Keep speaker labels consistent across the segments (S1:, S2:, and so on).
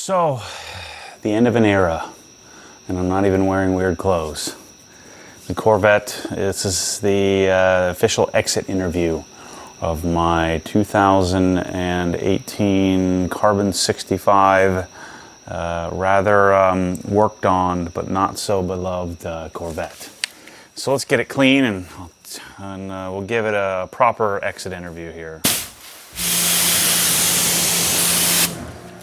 S1: So, the end of an era, and I'm not even wearing weird clothes. The Corvette, this is the official exit interview of my 2018 Carbon 65, rather worked on but not so beloved Corvette. So let's get it clean and we'll give it a proper exit interview here.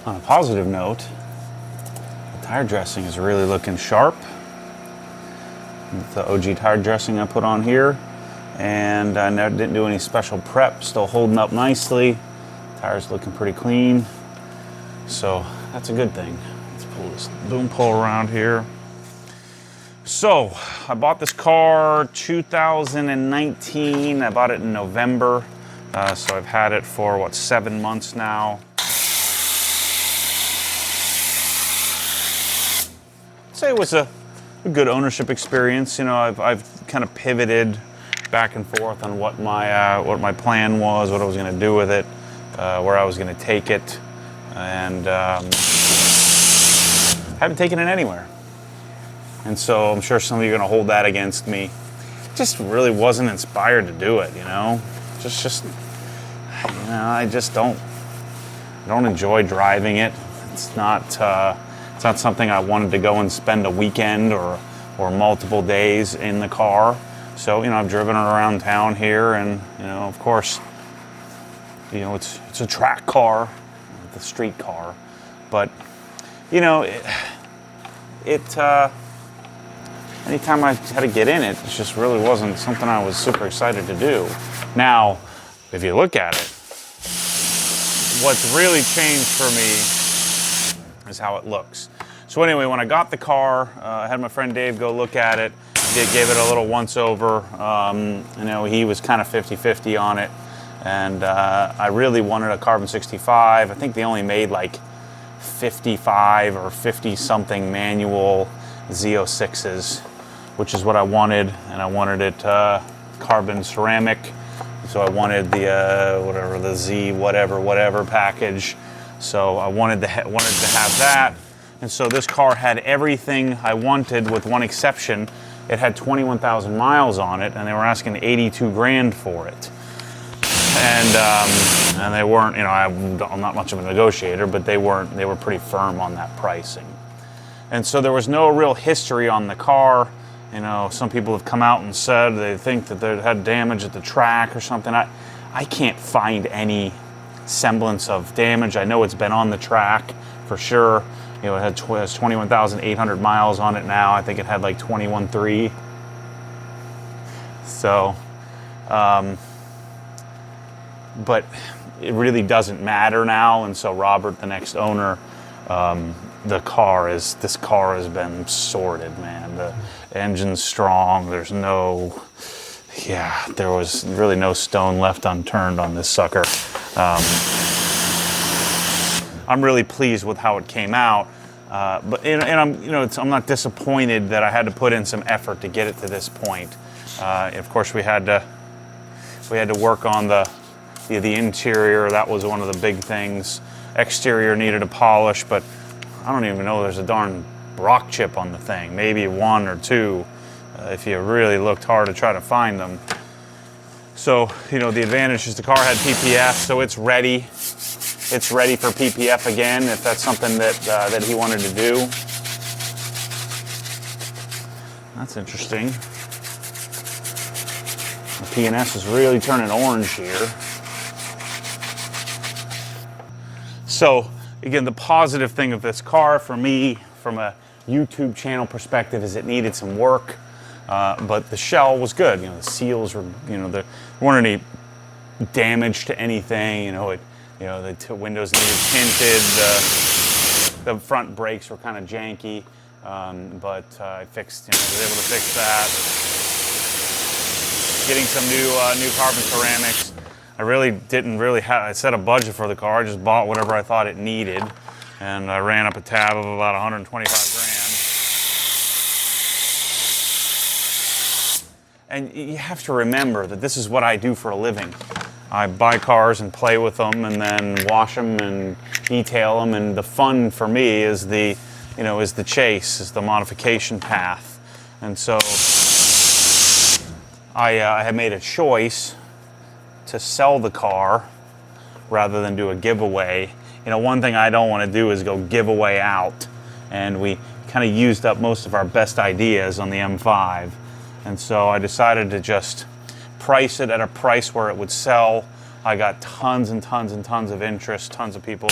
S1: On a positive note, the tire dressing is really looking sharp. The OG tire dressing I put on here, and I didn't do any special prep, still holding up nicely. Tires looking pretty clean, so that's a good thing. Let's pull this boom pole around here. So I bought this car 2019. I bought it in November, so I've had it for what, 7 months now. I'd say it was a good ownership experience. You know, I've kind of pivoted back and forth on what my plan was, what I was going to do with it, where I was going to take it, and haven't taken it anywhere. And so I'm sure some of you are going to hold that against me. Just really wasn't inspired to do it, you know. Just you know, I just don't enjoy driving it. It's not something I wanted to go and spend a weekend or multiple days in the car. So, you know, I've driven it around town here, and, you know, of course, you know, it's a track car, the street car, but, you know, anytime I had to get in it, it just really wasn't something I was super excited to do. Now, if you look at it, what's really changed for me is how it looks. So anyway, when I got the car, I had my friend Dave go look at it. Gave it a little once over. You know, he was kind of 50-50 on it, and I really wanted a Carbon 65. I think they only made like 55 or 50 something manual Z06s, which is what I wanted, and I wanted it carbon ceramic. So I wanted the whatever, the Z whatever package. So I wanted to have that, and so this car had everything I wanted with one exception. It had 21,000 miles on it, and they were asking 82 grand for it. And they weren't, you know, I'm not much of a negotiator, but they were pretty firm on that pricing. And so there was no real history on the car. You know, some people have come out and said they think that they had damage at the track or something. I can't find any semblance of damage. I know it's been on the track for sure. You know, it has 21,800 miles on it now. I think it had like 21.3. So, but it really doesn't matter now. And so Robert, the next owner, this car has been sorted, man. The engine's strong. There was really no stone left unturned on this sucker. I'm really pleased with how it came out, but I'm not disappointed that I had to put in some effort to get it to this point. Of course, we had to work on the interior. That was one of the big things. Exterior needed a polish, but I don't even know there's a darn rock chip on the thing. Maybe one or two, if you really looked hard to try to find them. So, you know, the advantage is the car had PPF, so it's ready. It's ready for PPF again, if that's something that he wanted to do. That's interesting. The P&S is really turning orange here. So, again, the positive thing of this car for me, from a YouTube channel perspective, is it needed some work, but the shell was good. You know, the seals were, you know, there weren't any damage to anything. You know, the windows needed tinted. The front brakes were kind of janky, but I fixed. You know, was able to fix that. Getting some new carbon ceramics. I really didn't I set a budget for the car. I just bought whatever I thought it needed, and I ran up a tab of about 125 grand. And you have to remember that this is what I do for a living. I buy cars and play with them and then wash them and detail them, and the fun for me is the, is the chase, is the modification path. And so I have made a choice to sell the car rather than do a giveaway. One thing I don't want to do is go giveaway out, and we kind of used up most of our best ideas on the M5. And so I decided to just price it at a price where it would sell. I got tons and tons and tons of interest, tons of people.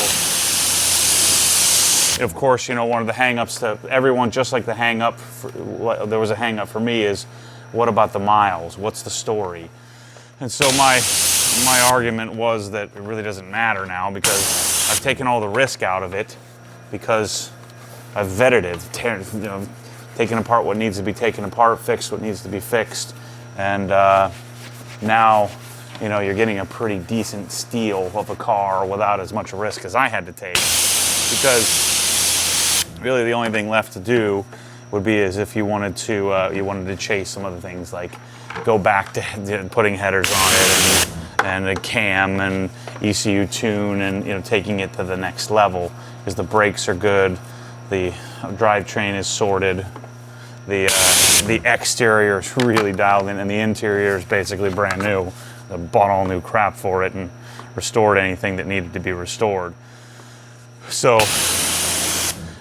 S1: Of course, one of the hang-ups that everyone, just like the hang-up, there was a hang-up for me is, what about the miles? What's the story? And so my argument was that it really doesn't matter now, because I've taken all the risk out of it, because I've vetted it, taken apart what needs to be taken apart, fixed what needs to be fixed, and now you're getting a pretty decent steal of a car without as much risk as I had to take, because really the only thing left to do would be as if you wanted to chase some other things, like go back to putting headers on it and a cam and ECU tune, and taking it to the next level, because the brakes are good, the drivetrain is sorted, the exterior is really dialed in, and the interior is basically brand new. I bought all new crap for it and restored anything that needed to be restored. So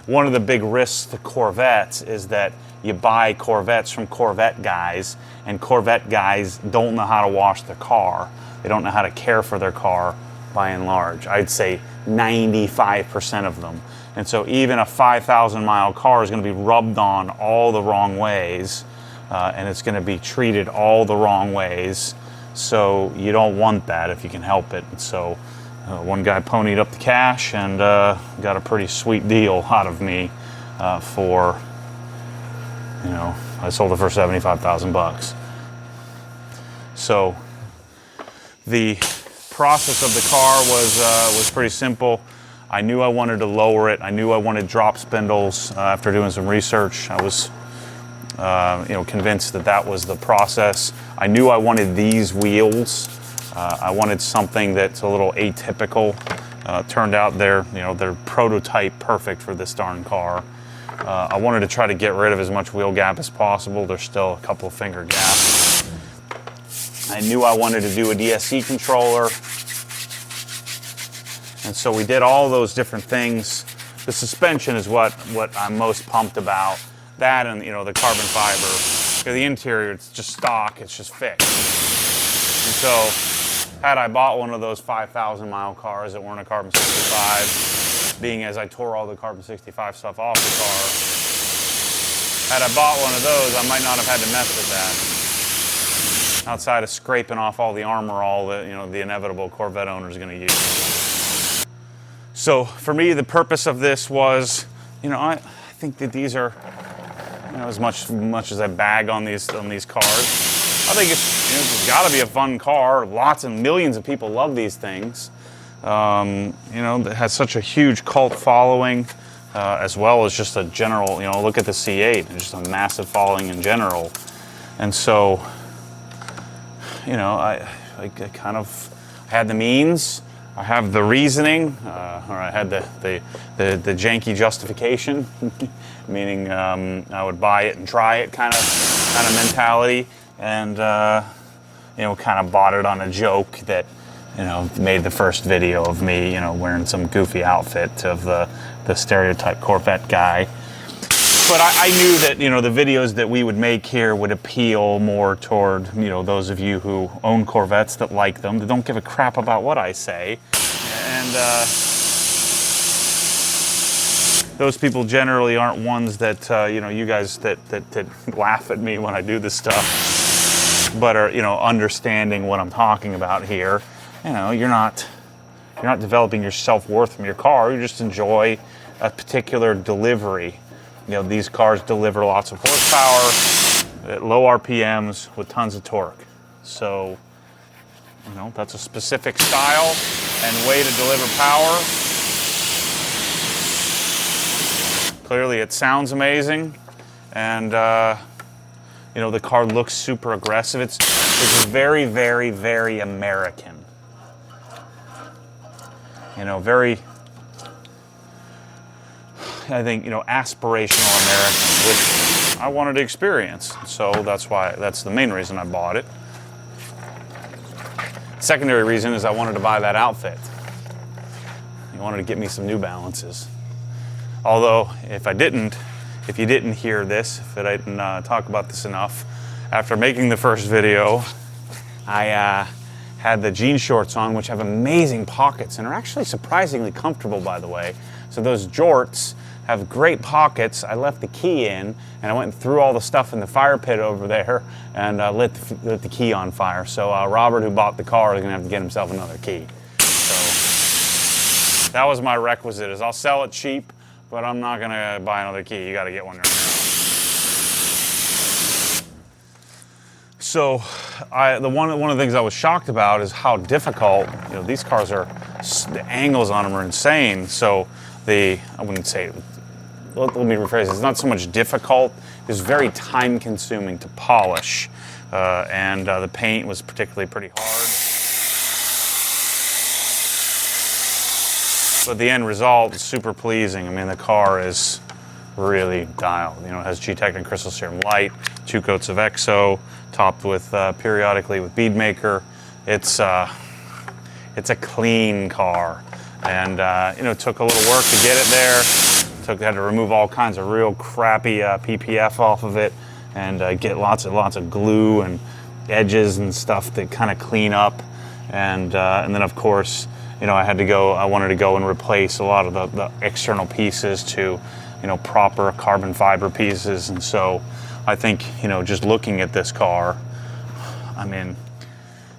S1: one of the big risks to Corvettes is that you buy Corvettes from Corvette guys, and Corvette guys don't know how to wash their car. They don't know how to care for their car, by and large. I'd say 95% of them. And so even a 5,000 mile car is going to be rubbed on all the wrong ways, and it's going to be treated all the wrong ways. So you don't want that if you can help it. And so one guy ponied up the cash and got a pretty sweet deal out of me for, I sold it for 75,000 bucks. So the process of the car was pretty simple. I knew I wanted to lower it. I knew I wanted drop spindles. After doing some research, I was convinced that that was the process. I knew I wanted these wheels. I wanted something that's a little atypical. Turned out they're prototype perfect for this darn car. I wanted to try to get rid of as much wheel gap as possible. There's still a couple of finger gaps. I knew I wanted to do a DSC controller. And so we did all those different things. The suspension is what I'm most pumped about. That and the carbon fiber. The interior, it's just stock, it's just fixed. And so had I bought one of those 5,000 mile cars that weren't a carbon 65, being as I tore all the carbon 65 stuff off the car, had I bought one of those, I might not have had to mess with that. Outside of scraping off all the armor, all the inevitable Corvette owner is going to use. So for me, the purpose of this was, I think that these are, as much as I bag on these cars, I think it's got to be a fun car. Lots and millions of people love these things. It has such a huge cult following, as well as just a general, look at the C8, just a massive following in general. And so, I kind of had the means, I have the reasoning, or I had the janky justification, meaning I would buy it and try it kind of mentality, and kind of bought it on a joke that made the first video of me wearing some goofy outfit of the stereotype Corvette guy. But I knew that the videos that we would make here would appeal more toward those of you who own Corvettes, that like them, that don't give a crap about what I say, and those people generally aren't ones that you guys that laugh at me when I do this stuff, but are understanding what I'm talking about here. You're not developing your self-worth from your car. You just enjoy a particular delivery. These cars deliver lots of horsepower at low RPMs with tons of torque. So, that's a specific style and way to deliver power. Clearly it sounds amazing, and the car looks super aggressive. It's very, very, very American. you know, very, I think, you know, aspirational American, which I wanted to experience. So that's the main reason I bought it. Secondary reason is I wanted to buy that outfit. I wanted to get me some New Balances. Although, if you didn't hear this, if I didn't talk about this enough, after making the first video, I had the jean shorts on, which have amazing pockets and are actually surprisingly comfortable, by the way. So those jorts have great pockets. I left the key in, and I went and threw all the stuff in the fire pit over there and lit the key on fire. So Robert, who bought the car, is gonna have to get himself another key. So that was my requisite, is I'll sell it cheap, but I'm not gonna buy another key. You gotta get one right now. So one of the things I was shocked about is how difficult, you know, these cars are, the angles on them are insane. So I wouldn't say, let me rephrase, it's not so much difficult, it's very time consuming to polish. And the paint was particularly pretty hard. But the end result is super pleasing. I mean, the car is really dialed. You know, it has G-Technic crystal serum light, 2 coats of EXO, topped with periodically with bead maker. It's a clean car, and you know, it took a little work to get it there. Had to remove all kinds of real crappy PPF off of it, and get lots of glue and edges and stuff to kind of clean up, and then of course, you know, I wanted to go and replace a lot of the external pieces to, you know, proper carbon fiber pieces. And so I think, you know, just looking at this car, I mean,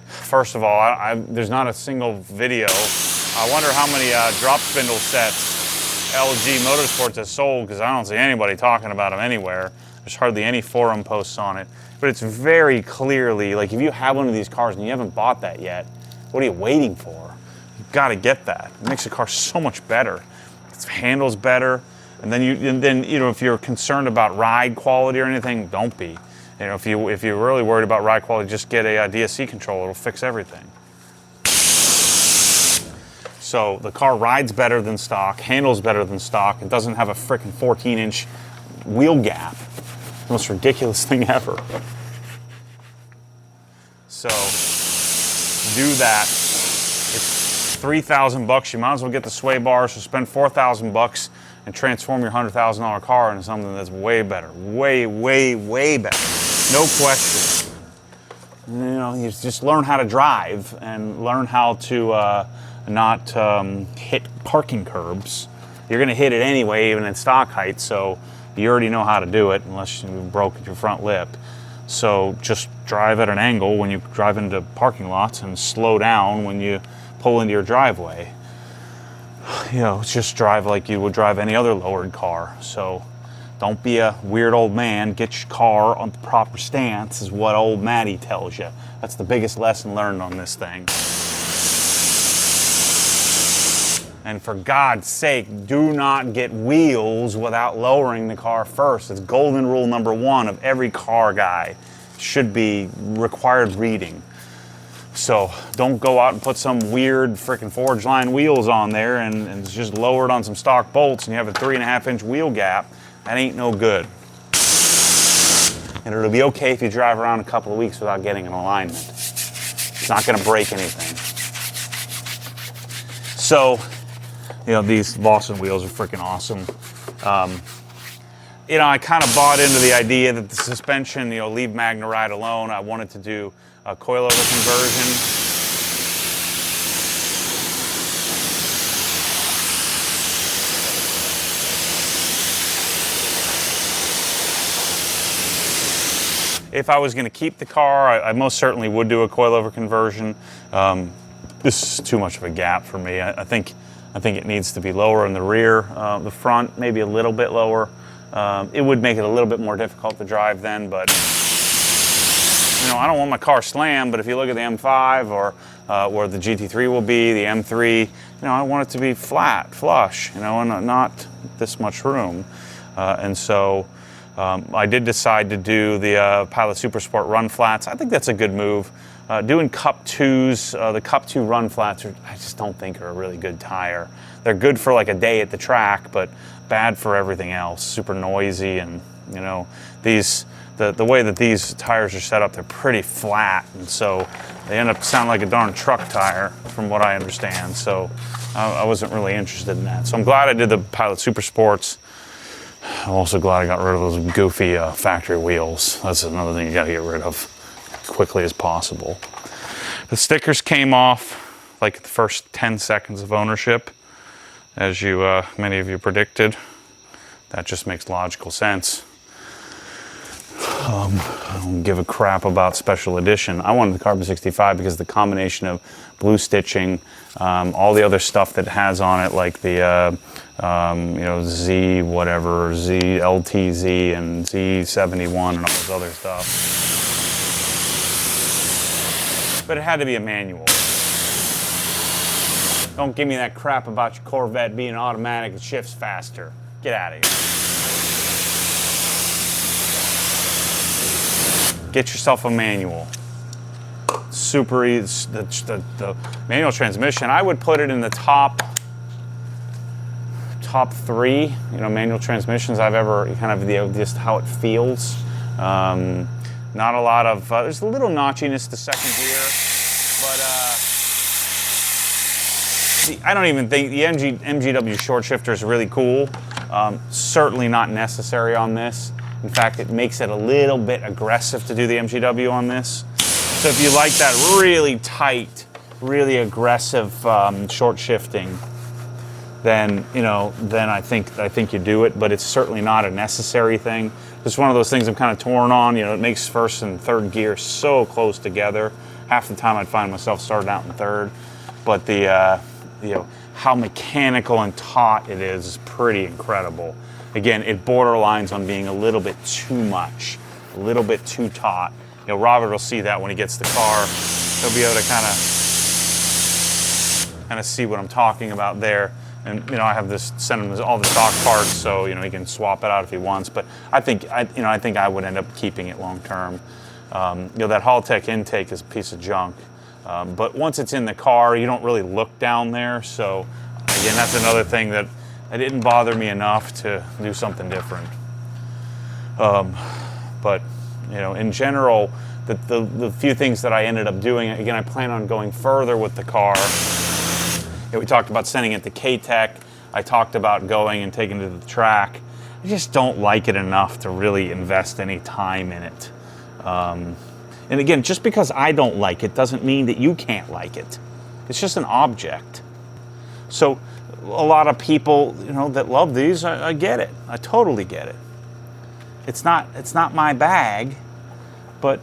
S1: first of all, there's not a single video. I wonder how many drop spindle sets LG Motorsports has sold, because I don't see anybody talking about them anywhere. There's hardly any forum posts on it. But it's very clearly, like, if you have one of these cars and you haven't bought that yet, what are you waiting for? You've got to get that. It makes the car so much better. It handles better. And then you know, if you're concerned about ride quality or anything, don't be. You know, if you're really worried about ride quality, just get a DSC controller. It'll fix everything. So the car rides better than stock, handles better than stock. It doesn't have a frickin' 14-inch wheel gap. The most ridiculous thing ever. So do that. It's $3,000. You might as well get the sway bars. So spend $4,000 and transform your $100,000 car into something that's way better, way, way, way better. No question. You know, you just learn how to drive and learn how to not hit parking curbs. You're going to hit it anyway, even at stock height. So you already know how to do it, unless you broke your front lip. So just drive at an angle when you drive into parking lots, and slow down when you pull into your driveway. You know, just drive like you would drive any other lowered car. So don't be a weird old man. Get your car on the proper stance, is what old Matty tells you. That's the biggest lesson learned on this thing. And for God's sake, do not get wheels without lowering the car first. It's golden rule number 1 of every car guy. Should be required reading. So don't go out and put some weird freaking forged line wheels on there and it's just lowered on some stock bolts and you have a 3.5-inch wheel gap. That ain't no good. And it'll be okay if you drive around a couple of weeks without getting an alignment. It's not going to break anything. So, you know, these Lawson wheels are freaking awesome. You know, I kind of bought into the idea that the suspension, you know, leave MagneRide alone. I wanted to do a coilover conversion. If I was going to keep the car, I most certainly would do a coilover conversion. This is too much of a gap for me. I think it needs to be lower in the rear. The front, maybe a little bit lower. It would make it a little bit more difficult to drive then, but you know, I don't want my car slammed, but if you look at the M5 or where the GT3 will be, the M3, you know, I want it to be flat, flush, you know, and not this much room. And so I did decide to do the Pilot Super Sport run flats. I think that's a good move. Doing Cup 2s, the Cup 2 run flats, I just don't think are a really good tire. They're good for like a day at the track, but bad for everything else. Super noisy, and you know, the way that these tires are set up, they're pretty flat, and so they end up sounding like a darn truck tire, from what I understand. So I wasn't really interested in that. So I'm glad I did the Pilot Super Sports. I'm also glad I got rid of those goofy factory wheels. That's another thing you gotta get rid of quickly as possible. The stickers came off like the first 10 seconds of ownership, as many of you predicted. That just makes logical sense. I don't give a crap about special edition. I wanted the Carbon 65 because the combination of blue stitching, all the other stuff that has on it, like the you know, Z whatever, LTZ and Z71 and all this other stuff. But it had to be a manual. Don't give me that crap about your Corvette being automatic and shifts faster. Get out of here. Get yourself a manual. Super easy. The manual transmission, I would put it in the top 3, you know, manual transmissions I've ever kind of just how it feels. Not a lot of, there's a little notchiness to second gear, but I don't even think the MGW short shifter is really cool. Certainly not necessary on this. In fact, it makes it a little bit aggressive to do the MGW on this. So if you like that really tight, really aggressive short shifting, then I think you do it. But it's certainly not a necessary thing. It's one of those things I'm kind of torn on. You know, it makes first and third gear so close together. Half the time I'd find myself starting out in third, but the how mechanical and taut it is pretty incredible. Again, it borderlines on being a little bit too much, a little bit too taut. You know, Robert will see that when he gets the car. He'll be able to kind of see what I'm talking about there. And you know, I have this, send him all the stock parts, so you know he can swap it out if he wants. But I think I would end up keeping it long term. You know, that Haltech intake is a piece of junk. But once it's in the car, you don't really look down there. So again, that's another thing that it didn't bother me enough to do something different. But you know, in general, the few things that I ended up doing, again, I plan on going further with the car. You know, we talked about sending it to K-Tech. I talked about going and taking it to the track. I just don't like it enough to really invest any time in it. And again, just because I don't like it doesn't mean that you can't like it. It's just an object. So a lot of people, you know, that love these, I get it. I totally get it. It's not my bag, but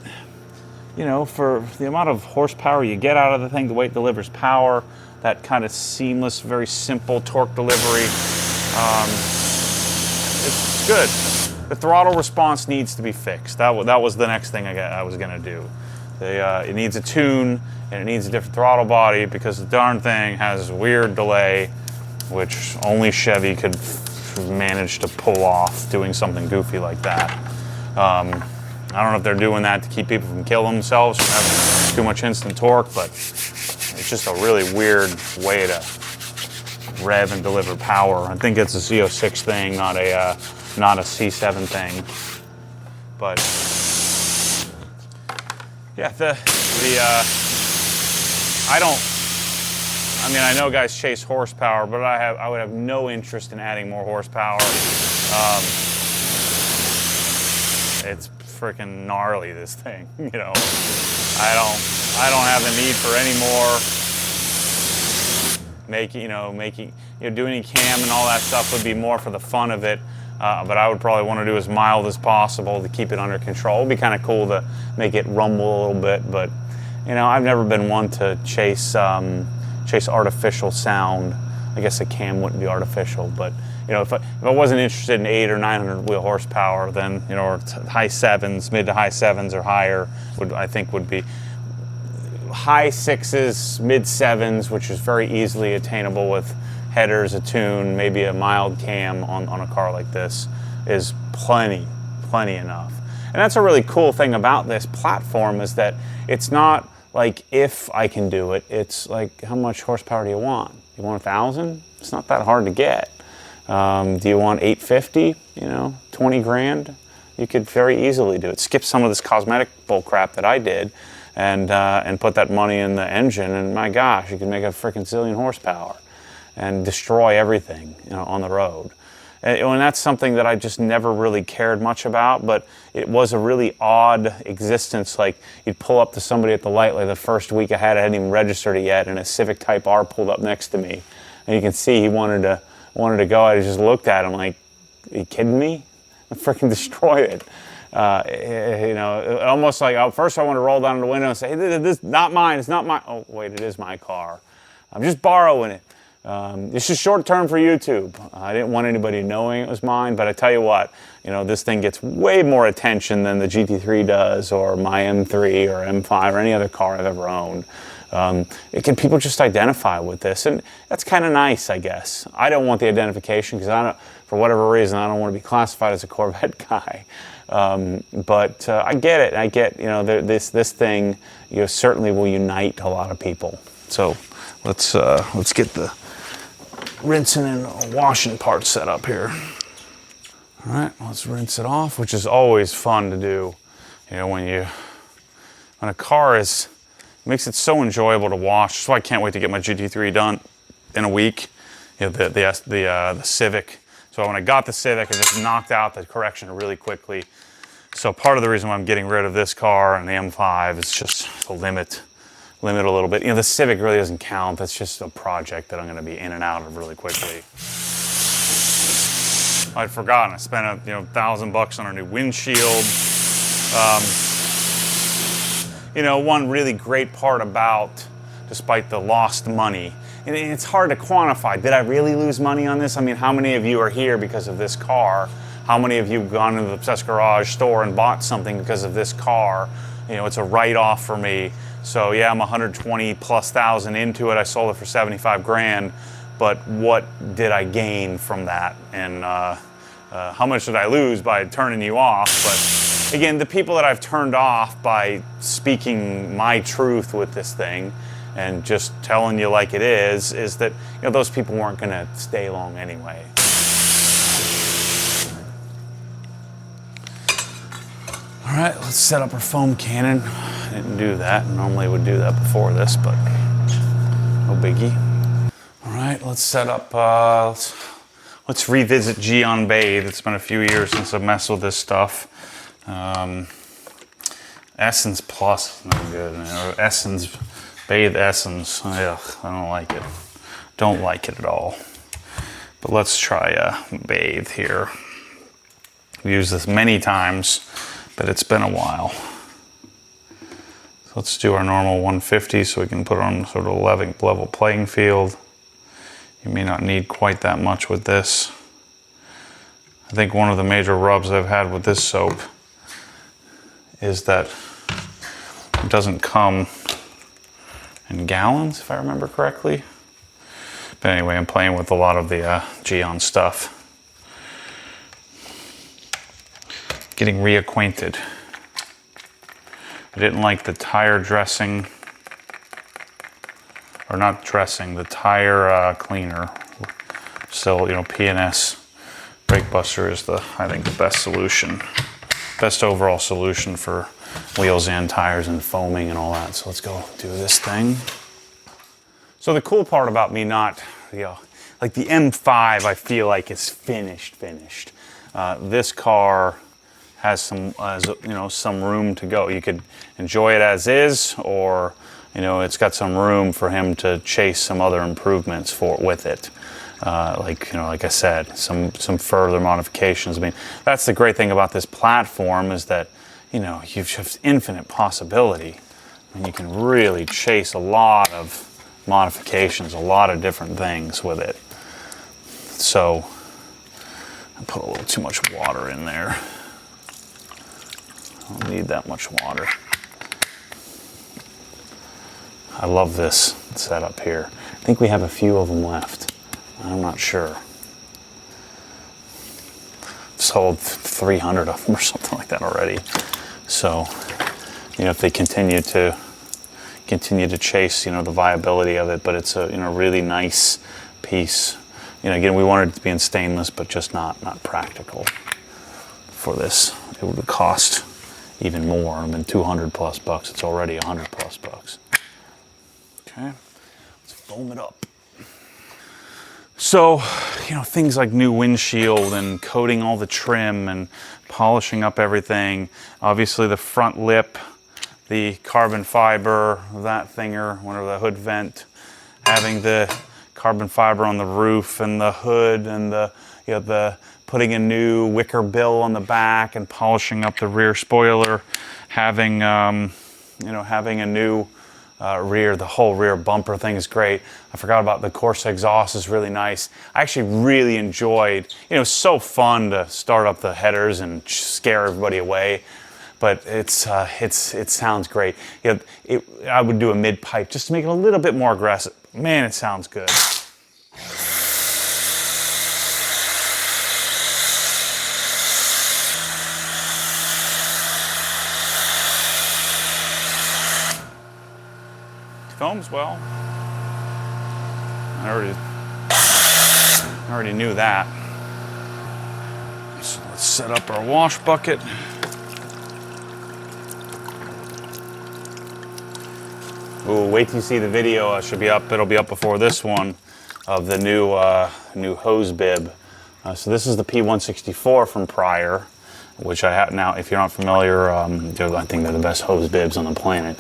S1: you know, for the amount of horsepower you get out of the thing, the way it delivers power, that kind of seamless, very simple torque delivery, it's good. The throttle response needs to be fixed. That was the next thing I was gonna do. It needs a tune, and it needs a different throttle body, because the darn thing has weird delay, which only Chevy could manage to pull off doing something goofy like that. I don't know if they're doing that to keep people from killing themselves from having too much instant torque, but it's just a really weird way to rev and deliver power. I think it's a Z06 thing, not a C7 thing. But yeah, I know guys chase horsepower, but I would have no interest in adding more horsepower. It's freaking gnarly, this thing. You know, I don't have the need for any more doing any cam and all that stuff would be more for the fun of it. But I would probably want to do as mild as possible to keep it under control. It'd be kind of cool to make it rumble a little bit, but you know, I've never been one to chase artificial sound. I guess a cam wouldn't be artificial, but you know, if I wasn't interested in 800 or 900 wheel horsepower, then you know, or high sevens, mid to high sevens or higher would be high sixes, mid sevens, which is very easily attainable with headers, a tune, maybe a mild cam on a car like this, is plenty enough. And that's a really cool thing about this platform, is that it's not like, if I can do it, it's like, how much horsepower do you want? You want 1,000? It's not that hard to get. Do you want 850? 20 grand? You could very easily do it. Skip some of this cosmetic bull crap that I did, and put that money in the engine, and my gosh, you can make a freaking zillion horsepower and destroy everything, on the road. And that's something that I just never really cared much about, but it was a really odd existence. Like, you'd pull up to somebody at the light, like the first week I hadn't even registered it yet, and a Civic Type R pulled up next to me. And you can see he wanted to go. I just looked at him like, are you kidding me? I freaking destroyed it. Almost like, first I want to roll down the window and say, hey, this is not mine, it's not mine. Oh, wait, it is my car. I'm just borrowing it. This is short term for YouTube. I didn't want anybody knowing it was mine, but I tell you what, this thing gets way more attention than the GT3 does, or my M3 or M5 or any other car I've ever owned. People just identify with this, and that's kind of nice, I guess. I don't want the identification because for whatever reason, I don't want to be classified as a Corvette guy. But I get it. I get, this thing, certainly will unite a lot of people. So let's get the rinsing and washing part set up here. All right, let's rinse it off, which is always fun to do. When a car makes it so enjoyable to wash. So I can't wait to get my GT3 done in a week. The Civic. So when I got the Civic, I just knocked out the correction really quickly. So part of the reason why I'm getting rid of this car and the M5 is just to limit a little bit. The Civic really doesn't count. That's just a project that I'm going to be in and out of really quickly. I'd forgotten. I spent $1,000 on a new windshield. One really great part about, despite the lost money, and it's hard to quantify. Did I really lose money on this? I mean, how many of you are here because of this car? How many of you have gone into the Obsessed Garage store and bought something because of this car? It's a write-off for me. So yeah, I'm 120,000+ into it. I sold it for 75 grand. But what did I gain from that? And how much did I lose by turning you off? But again, the people that I've turned off by speaking my truth with this thing and just telling you like it is that those people weren't going to stay long anyway. All right, let's set up our foam cannon. I didn't do that. Normally I would do that before this, but no biggie. All right, let's set up, let's revisit Geon Bathe. It's been a few years since I've messed with this stuff. Essence Plus is no good. Essence, Bathe Essence. Ugh, I don't like it. Don't like it at all. But let's try Bathe here. I've used this many times, but it's been a while. So let's do our normal 150 so we can put it on sort of a level playing field. You may not need quite that much with this. I think one of the major rubs I've had with this soap is that it doesn't come in gallons, if I remember correctly. But anyway, I'm playing with a lot of the Geon stuff. Getting reacquainted. I didn't like the tire dressing, or not dressing, the tire cleaner. Still, P&S Brake Buster is I think the best solution. Best overall solution for wheels and tires and foaming and all that. So let's go do this thing. So the cool part about me not, like the M5, I feel like is finished. This car has some room to go. You could enjoy it as is, or it's got some room for him to chase some other improvements with it. Like I said, some further modifications. I mean, that's the great thing about this platform is that you've just infinite possibility, and you can really chase a lot of modifications, a lot of different things with it. So I put a little too much water in there. I don't need that much water. I love this setup here. I think we have a few of them left. I'm not sure. Sold 300 of them or something like that already. So, if they continue to continue to chase, you know, the viability of it, but it's a, you know, really nice piece. You know, again, we wanted it to be in stainless, but just not practical for this. It would cost even more. I mean, 200 plus bucks. It's already 100 plus bucks. Okay, let's foam it up. So, you know, things like new windshield and coating all the trim and polishing up everything. Obviously the front lip, the carbon fiber, that thinger, whatever, the hood vent, having the carbon fiber on the roof and the hood, and the, you know, the putting a new wicker bill on the back and polishing up the rear spoiler, having you know, having a new rear, the whole rear bumper thing is great. I forgot about the Corsa exhaust is really nice. I actually really enjoyed, you know, it's so fun to start up the headers and scare everybody away, but it sounds great. You know, I would do a mid pipe just to make it a little bit more aggressive. Man, it sounds good. Foams well. I already knew that. So let's set up our wash bucket. Ooh, wait till you see the video. It should be up. It'll be up before this one, of the new hose bib. So this is the P164 from prior, which I have now. If you're not familiar, I think they're the best hose bibs on the planet.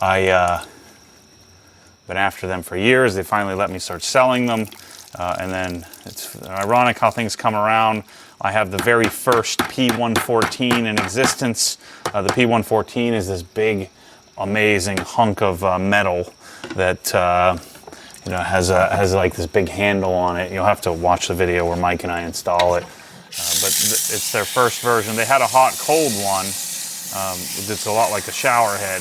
S1: I've been after them for years. They finally let me start selling them. And then it's ironic how things come around. I have the very first P114 in existence. The P114 is this big, amazing hunk of metal that you know, has like this big handle on it. You'll have to watch the video where Mike and I install it. But it's their first version. They had a hot-cold one. It's a lot like the shower head.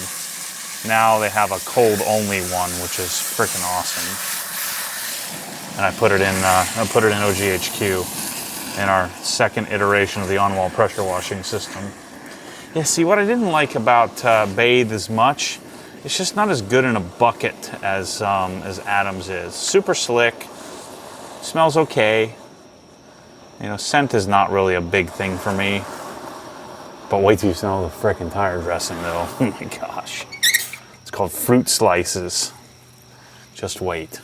S1: Now they have a cold-only one, which is freaking awesome. And I put it in OGHQ in our second iteration of the on-wall pressure washing system. Yeah, see, what I didn't like about Bathe as much, it's just not as good in a bucket as Adams is. Super slick, smells okay. You know, scent is not really a big thing for me. But wait till you smell the frickin' tire dressing, though. Oh my gosh. It's called Fruit Slices. Just wait.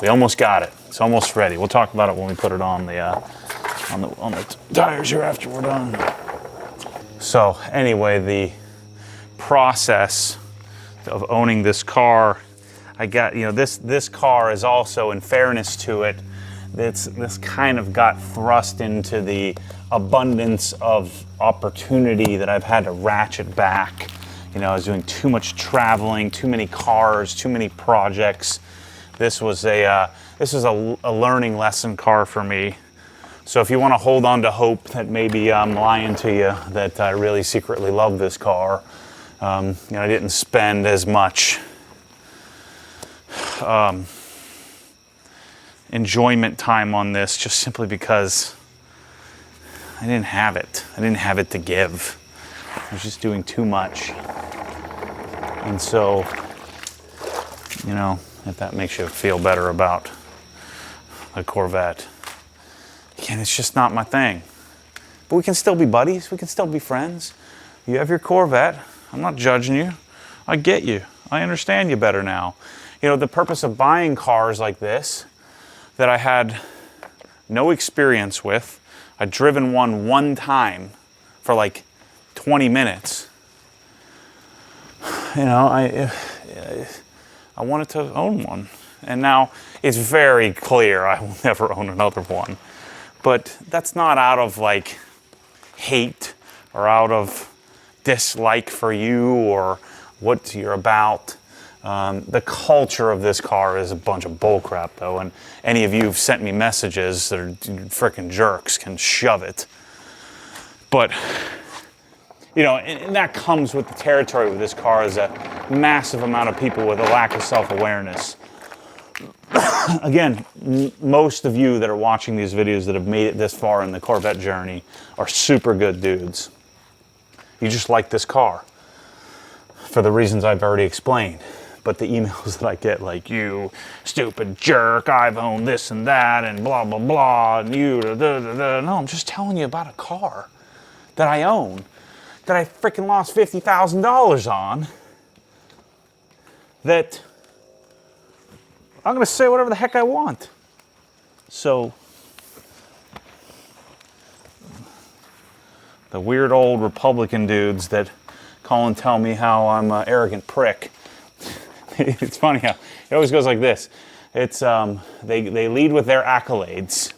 S1: We almost got it. It's almost ready. We'll talk about it when we put it on the tires here after we're done. So anyway, the process of owning this car, I got, you know, this car is also, in fairness to it, this kind of got thrust into the abundance of opportunity that I've had to ratchet back. You know, I was doing too much traveling, too many cars, too many projects. This was a learning lesson car for me. So if you want to hold on to hope that maybe I'm lying to you, that I really secretly love this car, you know, I didn't spend as much enjoyment time on this just simply because I didn't have it. I didn't have it to give. I was just doing too much. And so, you know, if that makes you feel better about a Corvette. Again, it's just not my thing. But we can still be buddies. We can still be friends. You have your Corvette. I'm not judging you. I get you. I understand you better now. You know, the purpose of buying cars like this that I had no experience with, I'd driven one time for like 20 minutes. You know, I wanted to own one. And now it's very clear I will never own another one. But that's not out of like hate or out of dislike for you or what you're about. The culture of this car is a bunch of bullcrap, though, and any of you who've sent me messages that are frickin' jerks can shove it. But, you know, and that comes with the territory with this car, is a massive amount of people with a lack of self-awareness. Again, most of you that are watching these videos that have made it this far in the Corvette journey are super good dudes. You just like this car. for the reasons I've already explained. But the emails that I get, like, you stupid jerk, I've owned this and that, and blah, blah, blah, and you, da, da, da, da. No, I'm just telling you about a car that I own, that I freaking lost $50,000 on, that I'm going to say whatever the heck I want. So, the weird old Republican dudes that call and tell me how I'm an arrogant prick. It's funny how it always goes like this. It's they lead with their accolades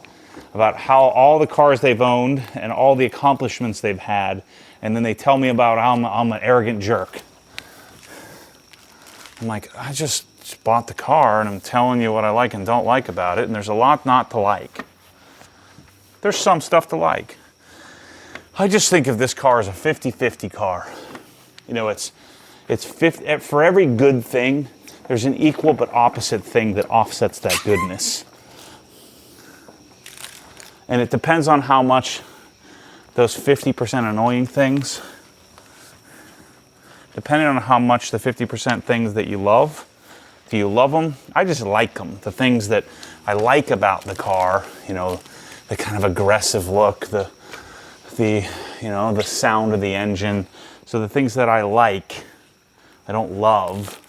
S1: about how all the cars they've owned and all the accomplishments they've had, and then they tell me about how I'm an arrogant jerk. I'm like, I just bought the car and I'm telling you what I like and don't like about it, and there's a lot not to like. There's some stuff to like. I just think of this car as a 50-50 car. You know, it's 50, for every good thing, there's an equal but opposite thing that offsets that goodness. And it depends on how much those 50% annoying things, depending on how much the 50% things that you love, do you love them? I just like them. The things that I like about the car, you know, the kind of aggressive look, the you know, the sound of the engine. So the things that I like, I don't love,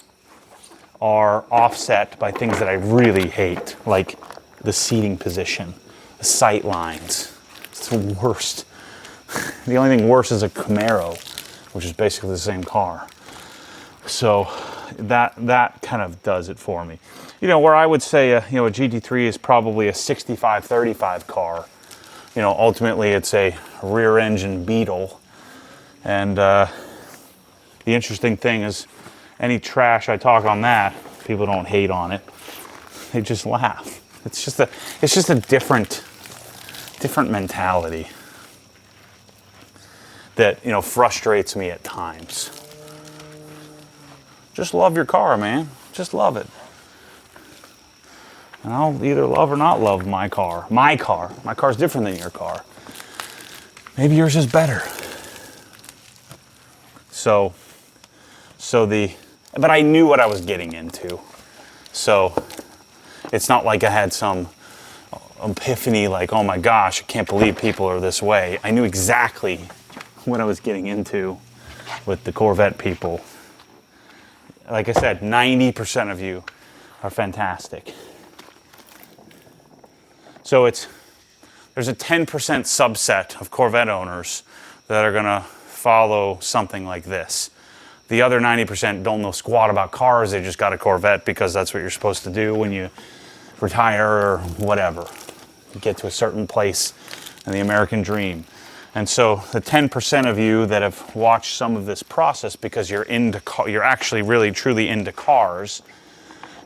S1: are offset by things that I really hate, like the seating position, the sight lines. It's the worst. The only thing worse is a Camaro, which is basically the same car. So that kind of does it for me. You know, where I would say a GT3 is probably a 65-35 car. You know, ultimately it's a rear-engine Beetle, and the interesting thing is, any trash I talk on that, people don't hate on it. They just laugh. It's just a different mentality that, you know, frustrates me at times. Just love your car, man. Just love it. And I'll either love or not love my car. My car. My car's different than your car. Maybe yours is better. But I knew what I was getting into. So it's not like I had some epiphany like, oh my gosh, I can't believe people are this way. I knew exactly what I was getting into with the Corvette people. Like I said, 90% of you are fantastic. So there's a 10% subset of Corvette owners that are gonna follow something like this. The other 90% don't know squat about cars. They just got a Corvette because that's what you're supposed to do when you retire or whatever. You get to a certain place in the American dream. And so the 10% of you that have watched some of this process because you're actually really truly into cars,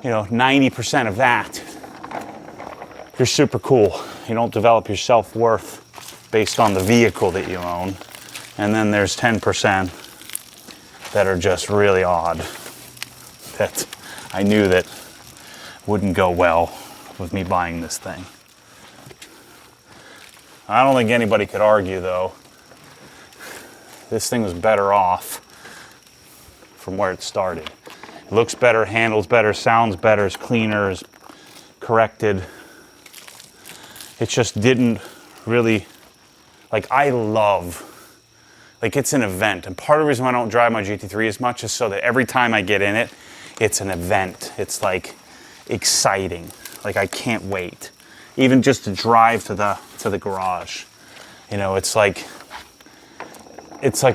S1: you know, 90% of that, you're super cool. You don't develop your self-worth based on the vehicle that you own. And then there's 10% that are just really odd, that I knew that wouldn't go well with me buying this thing. I don't think anybody could argue, though, this thing was better off from where it started. It looks better, handles better, sounds better, is cleaner, is corrected. It just didn't really, like, it's an event. And part of the reason why I don't drive my GT3 as much is so that every time I get in it, it's an event. It's like exciting. Like, I can't wait. Even just to drive to the garage. You know, it's like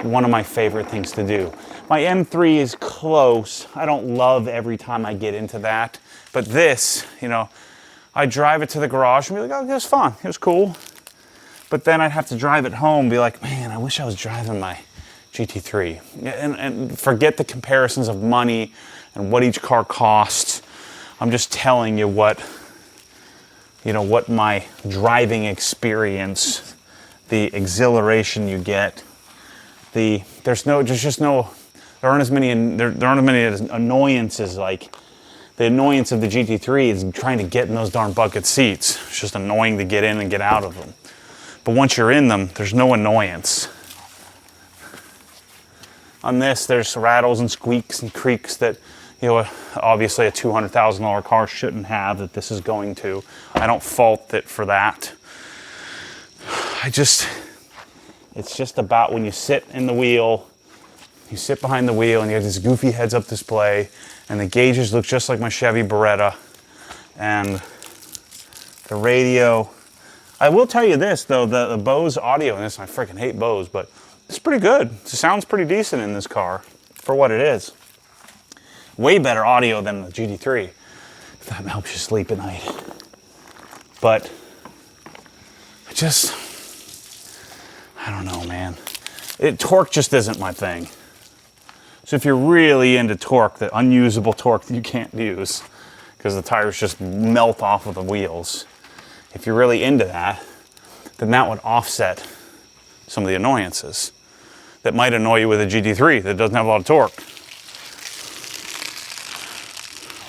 S1: one of my favorite things to do. My M3 is close. I don't love every time I get into that. But this, you know, I drive it to the garage and be like, oh, it was fun. It was cool. But then I'd have to drive it home and be like, man, I wish I was driving my GT3. And forget the comparisons of money and what each car costs. I'm just telling you what my driving experience, the exhilaration you get, there aren't as many annoyances. Like, the annoyance of the GT3 is trying to get in those darn bucket seats. It's just annoying to get in and get out of them. But once you're in them, there's no annoyance. on this, there's rattles and squeaks and creaks that, you know, obviously a $200,000 car shouldn't have, that this is going to. I don't fault it for that. It's just about when you sit in the wheel, you sit behind the wheel and you have this goofy heads-up display and the gauges look just like my Chevy Beretta, and the radio. I will tell you this though, the Bose audio in this, I freaking hate Bose, but it's pretty good. It sounds pretty decent in this car for what it is. Way better audio than the GT3, if that helps you sleep at night. But I don't know, man. Torque just isn't my thing. So if you're really into torque, the unusable torque that you can't use because the tires just melt off of the wheels, if you're really into that, then that would offset some of the annoyances that might annoy you with a GT3 that doesn't have a lot of torque.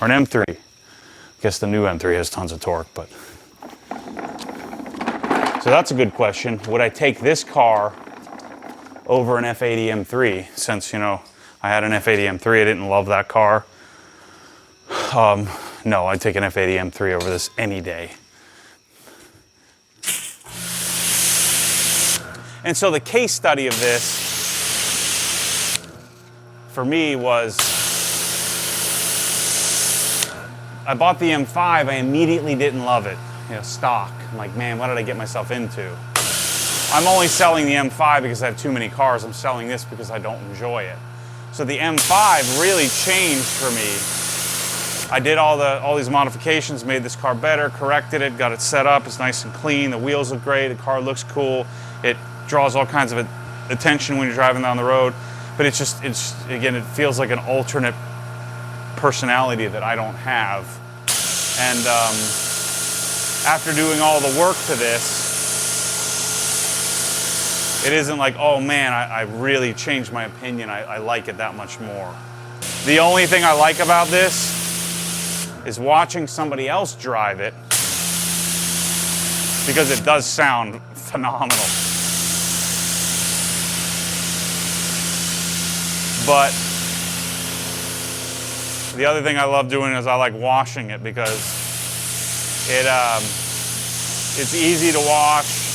S1: Or an M3. I guess the new M3 has tons of torque, but. So that's a good question. Would I take this car over an F80 M3? Since, you know, I had an F80 M3, I didn't love that car. No, I'd take an F80 M3 over this any day. And so the case study of this, for me, was I bought the M5, I immediately didn't love it. You know, stock. I'm like, man, what did I get myself into? I'm only selling the M5 because I have too many cars. I'm selling this because I don't enjoy it. So the M5 really changed for me. I did all these modifications, made this car better, corrected it, got it set up. It's nice and clean. The wheels look great. The car looks cool. It draws all kinds of attention when you're driving down the road. But again, it feels like an alternate personality that I don't have. And after doing all the work to this, it isn't like, oh man, I really changed my opinion. I like it that much more. The only thing I like about this is watching somebody else drive it, because it does sound phenomenal. But the other thing I love doing is I like washing it, because it's easy to wash.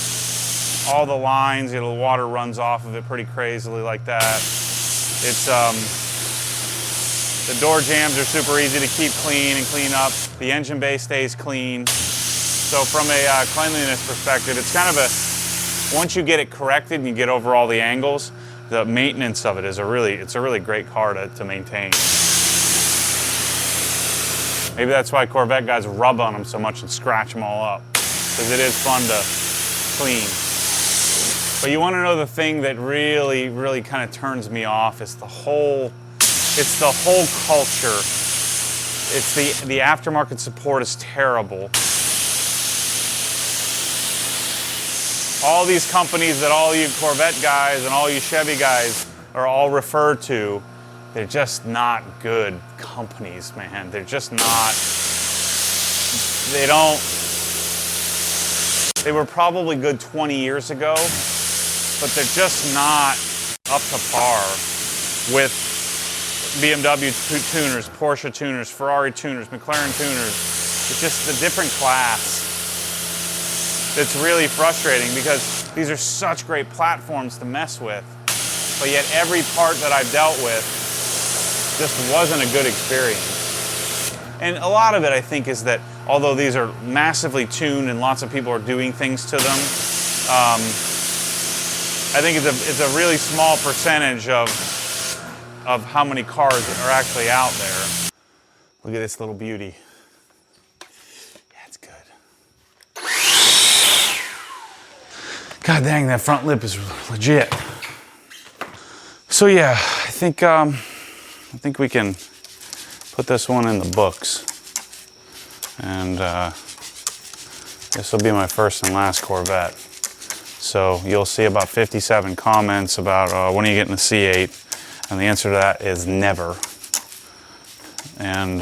S1: All the lines, you know, the water runs off of it pretty crazily like that. It's the door jambs are super easy to keep clean and clean up. The engine bay stays clean. So from a cleanliness perspective, it's kind of once you get it corrected and you get over all the angles, the maintenance of it is it's a really great car to maintain. Maybe that's why Corvette guys rub on them so much and scratch them all up, because it is fun to clean. But you want to know the thing that really, really kind of turns me off is the whole culture. It's the aftermarket support is terrible. All these companies that all you Corvette guys and all you Chevy guys are all referred to, they're just not good companies, man. They're just not. They were probably good 20 years ago, but they're just not up to par with BMW tuners, Porsche tuners, Ferrari tuners, McLaren tuners. It's just a different class. It's really frustrating because these are such great platforms to mess with, but yet every part that I've dealt with just wasn't a good experience. And a lot of it, I think, is that although these are massively tuned and lots of people are doing things to them, I think it's a really small percentage of how many cars are actually out there. Look at this little beauty. Yeah, it's good. God dang, that front lip is legit. So yeah, I think we can put this one in the books. And this will be my first and last Corvette. So you'll see about 57 comments about when are you getting the C8? And the answer to that is never. And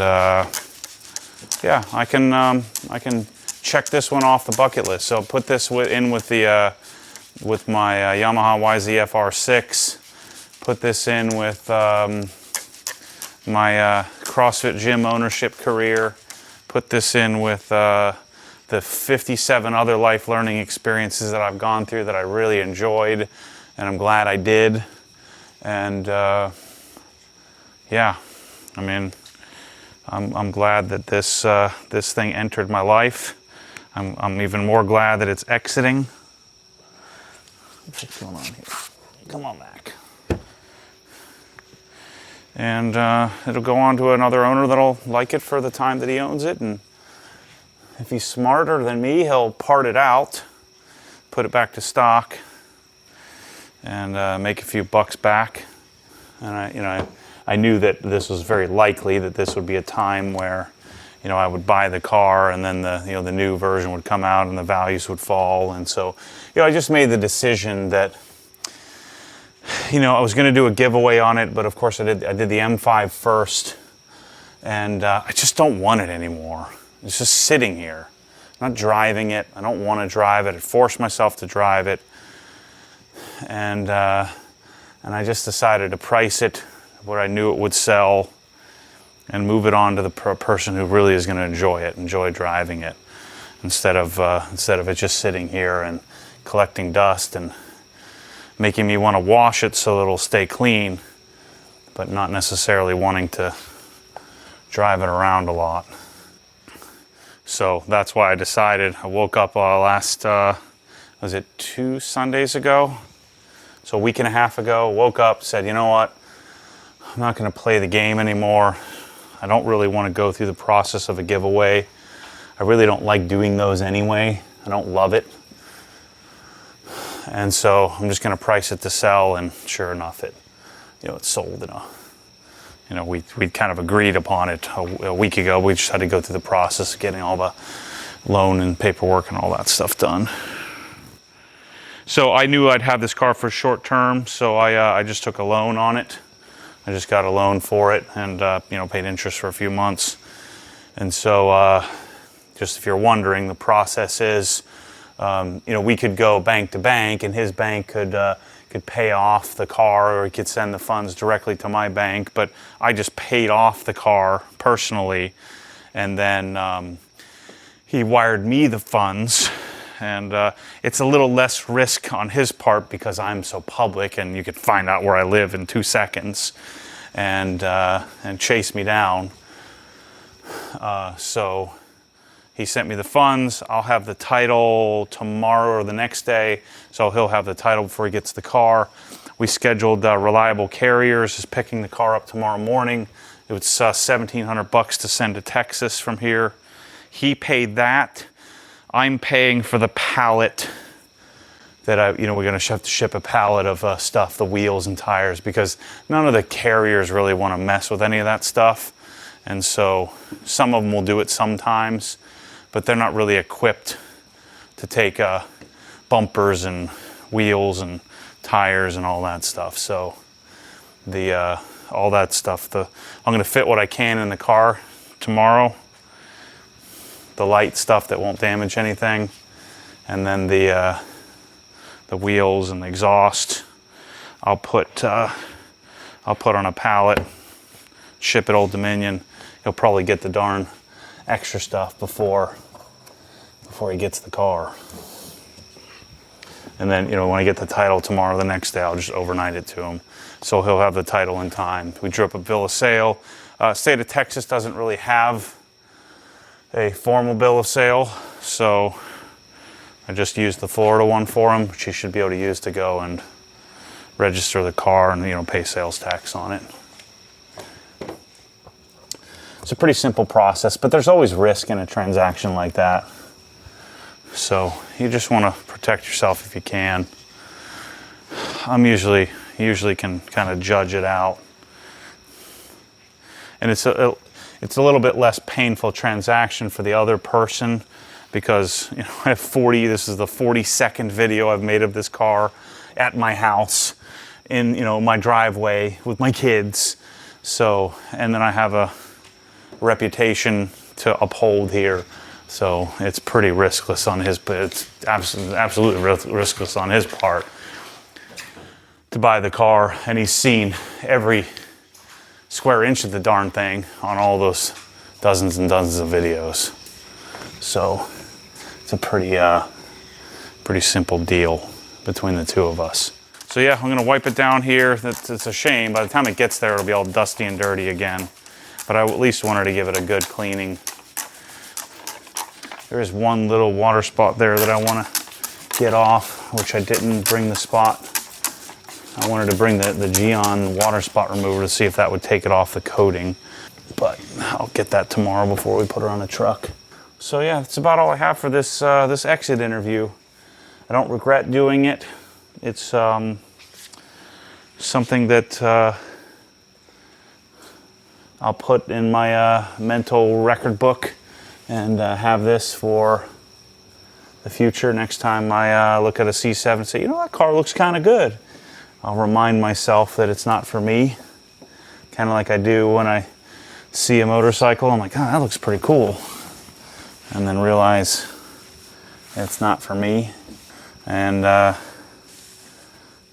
S1: yeah, I can check this one off the bucket list. So put this in with my Yamaha YZF-R6. Put this in with my CrossFit gym ownership career. Put this in with the 57 other life learning experiences that I've gone through that I really enjoyed, and I'm glad I did. And yeah, I mean, I'm glad that this thing entered my life. I'm even more glad that it's exiting. What's going on here? Come on back. And it'll go on to another owner that'll like it for the time that he owns it. And if he's smarter than me, he'll part it out, put it back to stock, and make a few bucks back. And I knew that this was very likely that this would be a time where, I would buy the car and then the new version would come out and the values would fall. And so, I just made the decision that, I was going to do a giveaway on it, but of course I did the M5 first, and I just don't want it anymore. It's just sitting here. I'm not driving it. I don't want to drive it. I forced myself to drive it, and I just decided to price it what I knew it would sell, and move it on to the person who really is going to enjoy driving it, instead of it just sitting here and collecting dust and making me want to wash it so it'll stay clean, but not necessarily wanting to drive it around a lot. So that's why I decided. I woke up last, was it 2 Sundays ago? So a week and a half ago, woke up, said, you know what? I'm not going to play the game anymore. I don't really want to go through the process of a giveaway. I really don't like doing those anyway. I don't love it. And so I'm just going to price it to sell, and sure enough, it sold in a, we kind of agreed upon it a week ago. We just had to go through the process of getting all the loan and paperwork and all that stuff done. So I knew I'd have this car for short term, so I just took a loan on it. I just got a loan for it, and paid interest for a few months. And so just if you're wondering, the process is, we could go bank to bank, and his bank could pay off the car, or he could send the funds directly to my bank. But I just paid off the car personally, and then he wired me the funds. And it's a little less risk on his part because I'm so public, and you could find out where I live in 2 seconds and chase me down. So he sent me the funds. I'll have the title tomorrow or the next day. So he'll have the title before he gets the car. We scheduled Reliable Carriers is picking the car up tomorrow morning. It was $1,700 to send to Texas from here. He paid that. I'm paying for the pallet that we're going to have to ship a pallet of stuff, the wheels and tires, because none of the carriers really want to mess with any of that stuff. And so some of them will do it sometimes, but they're not really equipped to take bumpers and wheels and tires and all that stuff. So all that stuff, I'm going to fit what I can in the car tomorrow. The light stuff that won't damage anything, and then the wheels and the exhaust I'll put on a pallet, ship it Old Dominion. He'll probably get the darn extra stuff before he gets the car. And then when I get the title tomorrow, the next day, I'll just overnight it to him, so he'll have the title in time. We drew up a bill of sale. State of Texas doesn't really have a formal bill of sale, so I just used the Florida one for him, which he should be able to use to go and register the car and pay sales tax on it. It's a pretty simple process, but there's always risk in a transaction like that, so you just want to protect yourself if you can. I'm usually can kind of judge it out, and it's a little bit less painful transaction for the other person, because I have this is the 42nd video I've made of this car at my house, in my driveway with my kids. So, and then I have a reputation to uphold here, so it's pretty riskless on his, but it's absolutely riskless on his part. to buy the car, and he's seen every square inch of the darn thing on all those dozens and dozens of videos. So it's a pretty simple deal between the two of us. So yeah, I'm gonna wipe it down here. It's a shame. By the time it gets there, it'll be all dusty and dirty again. But I at least wanted to give it a good cleaning. There is one little water spot there that I wanna get off, which I didn't bring the spot. I wanted to bring the Geon water spot remover to see if that would take it off the coating. But I'll get that tomorrow before we put it on the truck. So yeah, that's about all I have for this this exit interview. I don't regret doing it. It's something that I'll put in my mental record book and have this for the future. Next time I look at a C7 and say, you know, that car looks kind of good. I'll remind myself that it's not for me. Kind of like I do when I see a motorcycle. I'm like, oh, that looks pretty cool. And then realize it's not for me. And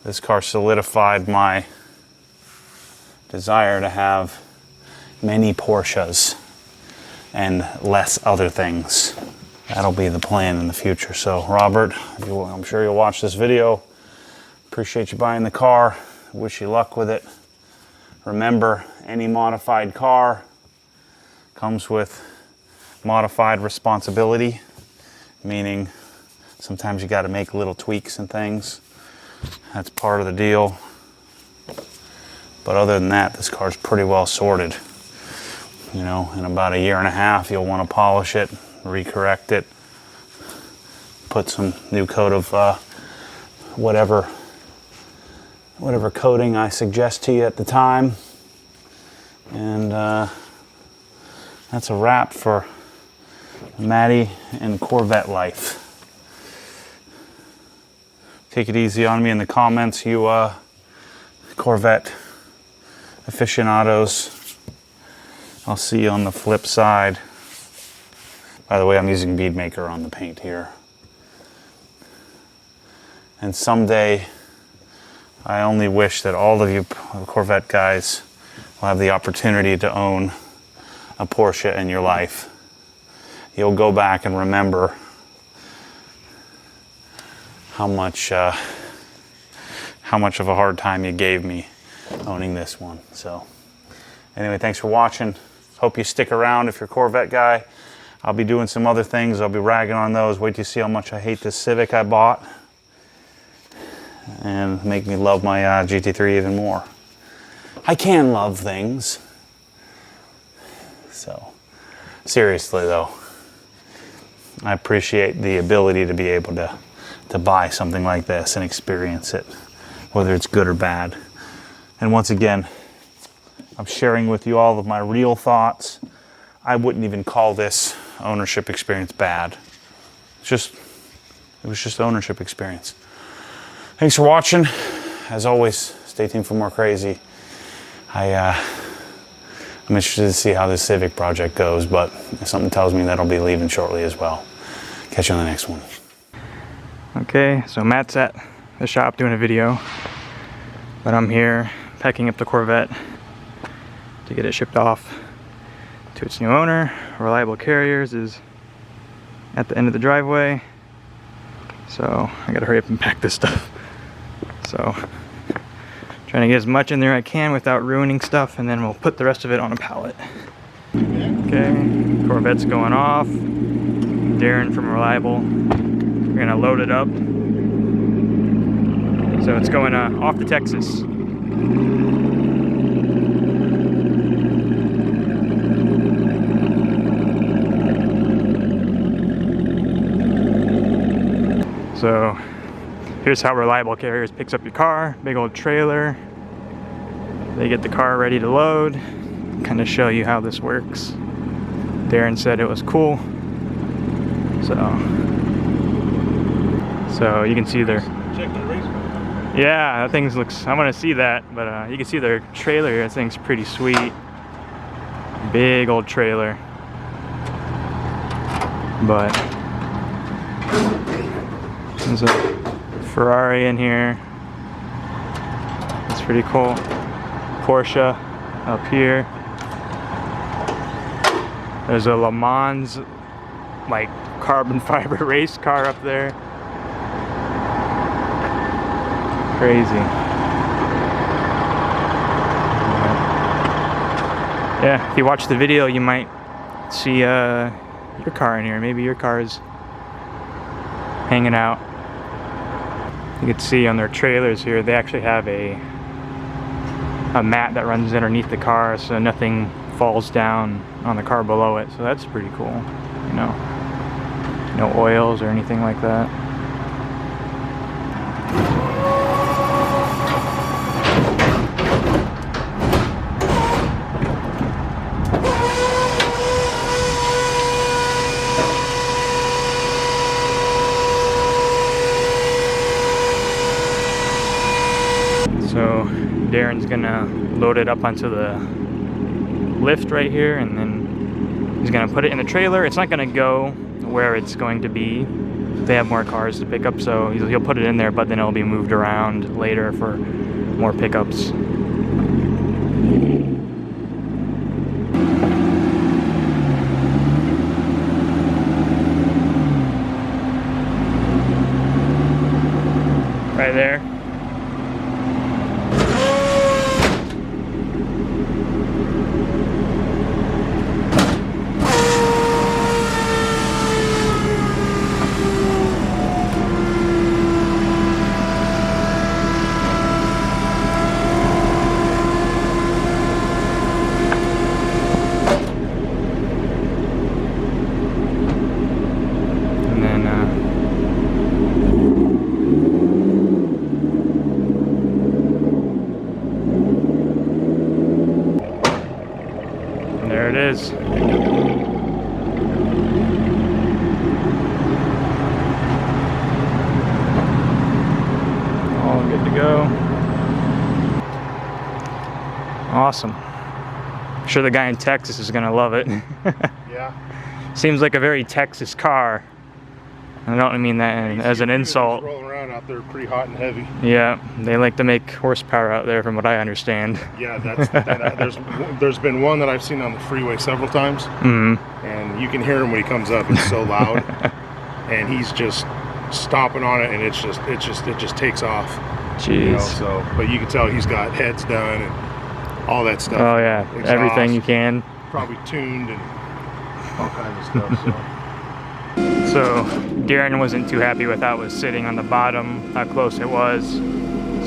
S1: this car solidified my desire to have many Porsches and less other things. That'll be the plan in the future. So Robert, I'm sure you'll watch this video. Appreciate you buying the car. Wish you luck with it. Remember, any modified car comes with modified responsibility, meaning sometimes you got to make little tweaks and things. That's part of the deal. But other than that, this car's pretty well sorted. You know, in about 1.5 years, you'll want to polish it, recorrect it, put some new coat of whatever coating I suggest to you at the time. And that's a wrap for Matty and Corvette life. Take it easy on me in the comments, you Corvette aficionados. I'll see you on the flip side. By the way, I'm using bead maker on the paint here. And someday, I only wish that all of you Corvette guys will have the opportunity to own a Porsche in your life. You'll go back and remember how much of a hard time you gave me owning this one. So anyway, thanks for watching. Hope you stick around if you're a Corvette guy. I'll be doing some other things. I'll be ragging on those. Wait till you see how much I hate this Civic I bought. And make me love my GT3 even more. I can love things. So, seriously though, I appreciate the ability to be able to buy something like this and experience it, whether it's good or bad. And once again, I'm sharing with you all of my real thoughts. I wouldn't even call this ownership experience bad. It was just ownership experience. Thanks for watching. As always, stay tuned for more crazy. I'm interested to see how this Civic project goes, but something tells me that I'll be leaving shortly as well. Catch you on the next one.
S2: Okay, so Matt's at the shop doing a video, but I'm here packing up the Corvette to get it shipped off to its new owner. Reliable Carriers is at the end of the driveway, so I gotta hurry up and pack this stuff. So trying to get as much in there I can without ruining stuff, and then we'll put the rest of it on a pallet. Okay, Corvette's going off. Darren from Reliable, we're gonna load it up. So it's going off to Texas. So here's how Reliable Carriers picks up your car. Big old trailer. They get the car ready to load. Kind of show you how this works. Darren said it was cool. So you can see their, yeah, that thing looks, I want to see that, but you can see their trailer here. That thing's pretty sweet. Big old trailer. But there's a Ferrari in here. Pretty cool. Porsche up here. There's a Le Mans like carbon fiber race car up there. Crazy. Yeah, if you watch the video, you might see your car in here. Maybe your car is hanging out. You can see on their trailers here, they actually have a mat that runs underneath the car so nothing falls down on the car below it. So that's pretty cool, you know. No oils or anything like that. So Darren's gonna load it up onto the lift right here, and then he's gonna put it in the trailer. It's not gonna go where it's going to be. They have more cars to pick up, so he'll put it in there, but then it'll be moved around later for more pickups. Right there. There it is. All good to go. Awesome. I'm sure the guy in Texas is gonna love it.
S3: Yeah.
S2: Seems like a very Texas car. I don't mean that as an insult.
S3: Rolling around out there pretty hot and heavy.
S2: Yeah, they like to make horsepower out there from what I understand.
S3: Yeah, there's been one that I've seen on the freeway several times, and you can hear him when he comes up. It's so loud, and he's just stomping on it, and it just takes off.
S2: Jeez.
S3: You know, so, but you can tell he's got heads done and all that stuff.
S2: Oh yeah,
S3: Exhaust,
S2: everything you can.
S3: Probably tuned and all kinds of stuff.
S2: So Darren wasn't too happy with how it was sitting on the bottom, how close it was.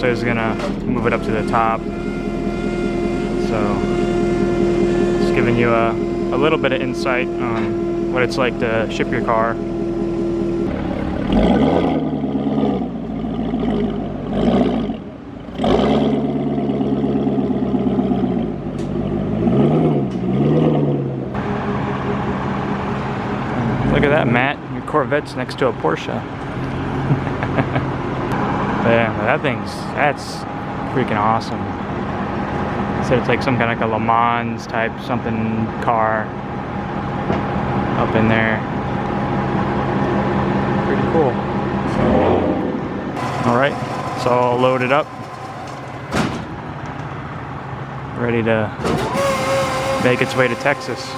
S2: So he's gonna move it up to the top. So just giving you a little bit of insight on what it's like to ship your car. Look at that, Matt. Your Corvette's next to a Porsche. Yeah, that's freaking awesome. So it's like some kind of like a Le Mans type something car up in there. Pretty cool. All right, it's all loaded up. Ready to make its way to Texas.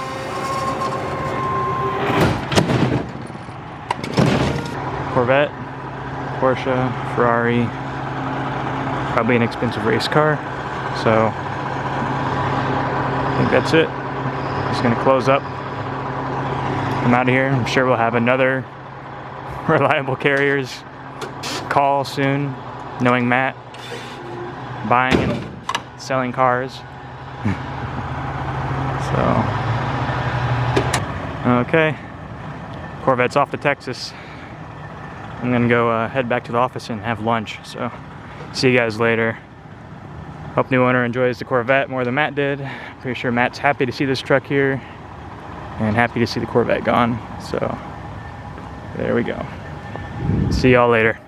S2: Corvette, Porsche, Ferrari, probably an expensive race car. So I think that's it. Just gonna close up. I'm out of here. I'm sure we'll have another Reliable Carriers call soon, knowing Matt buying and selling cars. So okay, Corvette's off to Texas. I'm gonna go head back to the office and have lunch. So see you guys later. Hope new owner enjoys the Corvette more than Matt did. Pretty sure Matt's happy to see this truck here and happy to see the Corvette gone. So there we go. See y'all later.